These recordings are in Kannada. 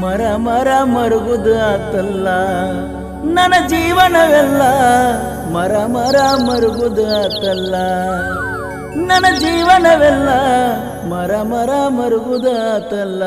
ಮರ ಮರ ಮರುಗುದ ಆತಲ್ಲ ನನ್ನ ಜೀವನವೆಲ್ಲ ಮರ ಮರ ಮರುಗುದ ಆತಲ್ಲ ನನ್ನ ಜೀವನವೆಲ್ಲ ಮರ ಮರ ಮರುಗುದ ಆತಲ್ಲ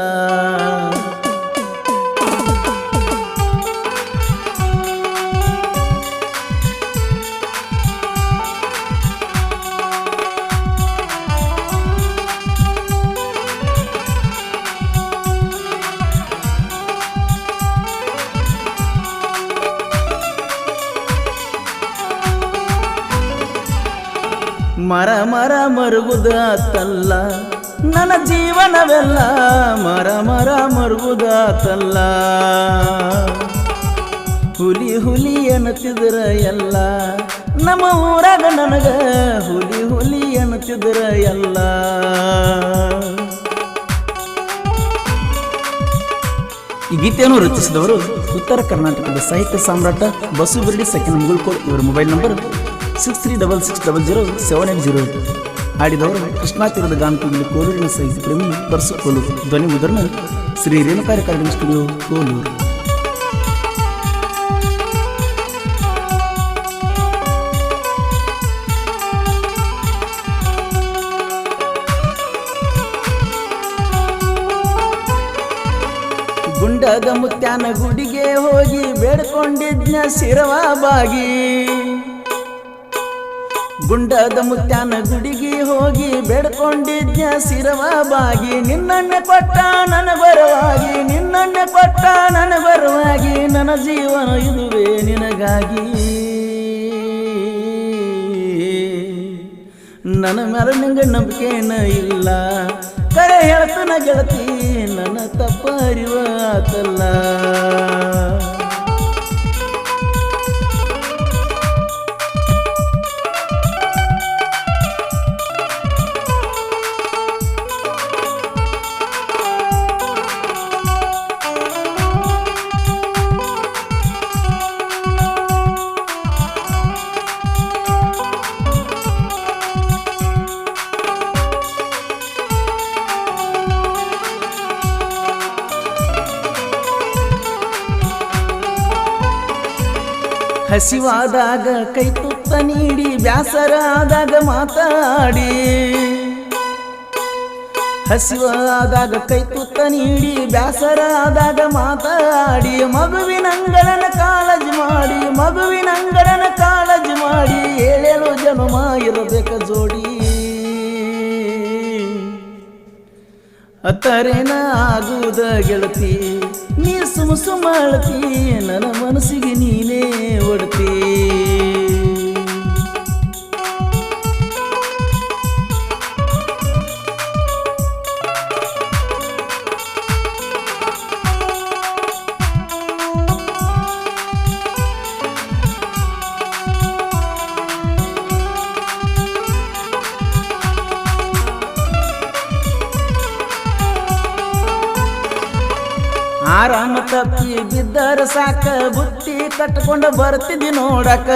ಮರ ಮರ ಮರುಗುದ ಆತಲ್ಲ ನನ್ನ ಜೀವನವೆಲ್ಲ ಮರ ಮರ ಮರುಗುದ ಆತಲ್ಲ ಹುಲಿ ಹುಲಿ ಅನ್ನತಿದ್ರ ಎಲ್ಲ ನಮ್ಮ ಊರಾಗ ನನಗ ಹುಲಿ ಹುಲಿ ಅನ್ನತಿದ್ರ ಎಲ್ಲ ಈ ಗೀತೆಯನ್ನು ರಚಿಸಿದವರು ಉತ್ತರ ಕರ್ನಾಟಕದ ಸಾಹಿತ್ಯ ಸಾಮ್ರಾಟ ಬಸು ಬಿರ್ಡಿ ಸೆಕೆಂಡ್ ಮುಗುಳ್ಕೋಡ್. ಇವರ ಮೊಬೈಲ್ ನಂಬರ್ 6366007808. ಹಾಡಿದವರು ಕೃಷ್ಣಾ ತೀರದ ಗಾನಕುಂಡಿ ಕೋಲೂರಿನ ಸಾಹಿತ್ಯ ಪ್ರೇಮಿ ಬರ್ಸು ಕೋಲೂರು. ಧ್ವನಿ ಮುದ್ರಣ ಶ್ರೀ ರೇಣುಕಾ ರೆಕಾರ್ಡಿಂಗ್ ಸ್ಟುಡಿಯೋ ಕೋಲೂರು. ಗುಂಡದ ಮುತ್ಯಾನ ಗುಡಿಗೆ ಹೋಗಿ ಬೇಡ್ಕೊಂಡಿದ್ನ ಶಿರವ ಬಾಗಿ ಗುಂಡದ ಮುತ್ಯಾನ ಗುಡಿಗೆ ಹೋಗಿ ಬೇಡ್ಕೊಂಡಿದ್ನ ಶಿರವ ಬಾಗಿ ನಿನ್ನನ್ನೇ ಕೊಟ್ಟ ನನ್ನ ಬರವಾಗಿ ನಿನ್ನನ್ನೇ ಕೊಟ್ಟ ನನ್ನ ಬರವಾಗಿ ನನ್ನ ಜೀವನ ಇದುವೇ ನಿನಗಾಗಿ ನನ್ನ ಮೇಲೆ ನಿಂಗೆ ನಂಬಿಕೆನ ಇಲ್ಲ ಕರೆ ಹೇಳ್ತನ ಗೆಳತಿ ನನ್ನ ತಪ್ಪ ಅರಿವ ಆತಲ್ಲ ಹಸಿವಾದಾಗ ಕೈ ತುತ್ತ ನೀಡಿ ಬ್ಯಾಸರ ಆದಾಗ ಮಾತಾಡಿ ಹಸಿವಾದಾಗ ಕೈ ತುತ್ತ ನೀಡಿ ಬ್ಯಾಸರ ಆದಾಗ ಮಾತಾಡಿ ಮಗುವಿನಂಗಡನ ಕಾಳಜಿ ಮಾಡಿ ಮಗುವಿನಂಗಡನ ಕಾಳಜಿ ಮಾಡಿ 7 ಜನ್ಮ ಇರಬೇಕ ಜೋಡಿ ಅತ್ತರೇನ ಆಗುವುದ ಗೆಳತಿ ನೀ ಸುಮ ಅಳತಿ ನನ್ನ ಮನಸ್ಸಿಗೆ ನೀನೇ ಒಡತಿ ಆರಾಮ ತಪ್ಪಿ ಬಿದ್ದರ ಸಾಕ ಬುತ್ತಿ ಕಟ್ಕೊಂಡು ಬರ್ತಿದ್ದಿ ನೋಡಕ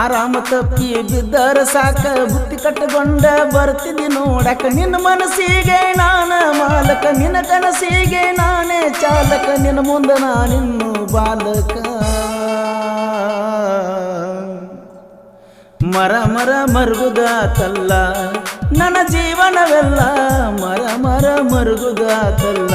ಆರಾಮ ತಪ್ಪಿ ಬಿದ್ದರ ಸಾಕ ಬುತ್ತಿ ಕಟ್ಟಕೊಂಡ ಬರ್ತಿದ್ದಿ ನೋಡಕ ನಿನ್ನ ಮನಸ್ಸಿಗೆ ನಾನ ಮಾಲಕ ನಿನ್ನ ಕನಸಿಗೆ ನಾನೇ ಚಾಲಕ ನಿನ್ನ ಮುಂದ ನಾನಿನ್ನು ಬಾಲಕ ಮರ ಮರ ಮರುಗುದಾತಲ್ಲ ನನ್ನ ಜೀವನವೆಲ್ಲ ಮರ ಮರ ಮರುಗುದಾತಲ್ಲ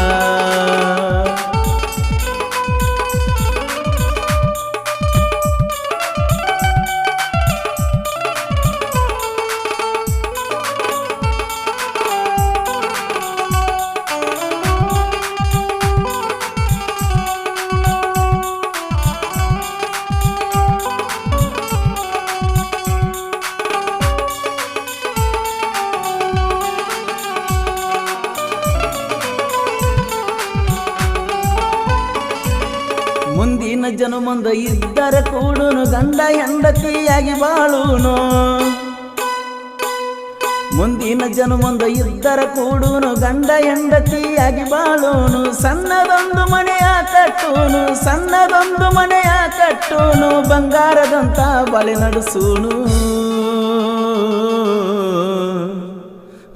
ಮುಂದಿನ ಜನ್ಮಂದ ಇದ್ದರ ಕೂಡುನು ಗಂಡ ಹೆಂಡತಿಯಾಗಿ ಬಾಳುನು ಮುಂದಿನ ಜನ್ಮಂದ ಇದ್ದರ ಕೂಡುನು ಗಂಡ ಹೆಂಡತಿಯಾಗಿ ಬಾಳುನು ಸಣ್ಣದೊಂದು ಮನೆಯ ಕಟ್ಟುನು ಸಣ್ಣದೊಂದು ಮನೆಯ ಕಟ್ಟುನು ಬಂಗಾರದಂತ ಬಳೆ ನಡೆಸುನು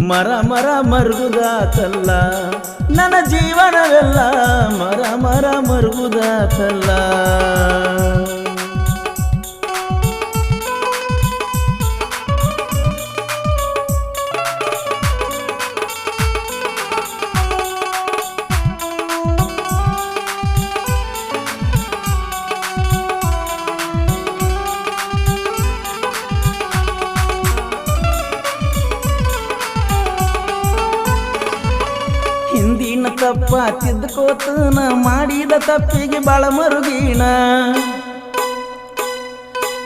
ಮರ ಮರ ಮರುಗುದಾತಲ್ಲ ನನ್ನ ಜೀವನವೆಲ್ಲ ಮರ ಮರ ಮರುಗುದಾತಲ್ಲ ಹಿಂದಿನ ತಪ್ಪ ತಿದ್ಕೋತನ ಮಾಡಿದ ತಪ್ಪಿಗೆ ಬಾಳ ಮರುಗೀಣ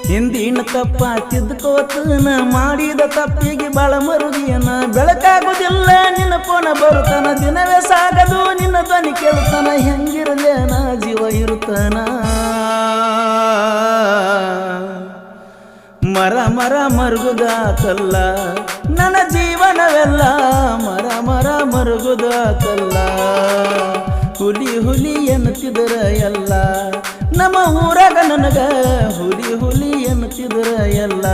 ಹಿಂದಿನ ತಪ್ಪ ತಿದ್ಕೋತನ ಮಾಡಿದ ತಪ್ಪಿಗೆ ಬಾಳ ಮರುಗೀನ ಬೆಳಕಾಗುದಿಲ್ಲ ನಿನ್ನ ಪೋನ ಬರುತ್ತಾನ ದಿನವೇ ಸಾಗದು ನಿನ್ನ ಧ್ವನಿ ಕೇಳುತ್ತಾನ ಹೆಂಗಿರಲೇನ ಜೀವ ಇರುತ್ತಾನ ಮರ ಮರ ಮರುಗುದಾತಲ್ಲ ನನ್ನ ಜೀವನವೆಲ್ಲ ಮರ ಮರ ಮರುಗುದಾತಲ್ಲ ಹುಲಿ ಹುಲಿ ಎನ್ನುತ್ತಿದರ ಎಲ್ಲ ನಮ್ಮ ಊರಾಗ ನನಗ ಹುಲಿ ಹುಲಿ ಎನ್ನುತ್ತಿದರ ಎಲ್ಲ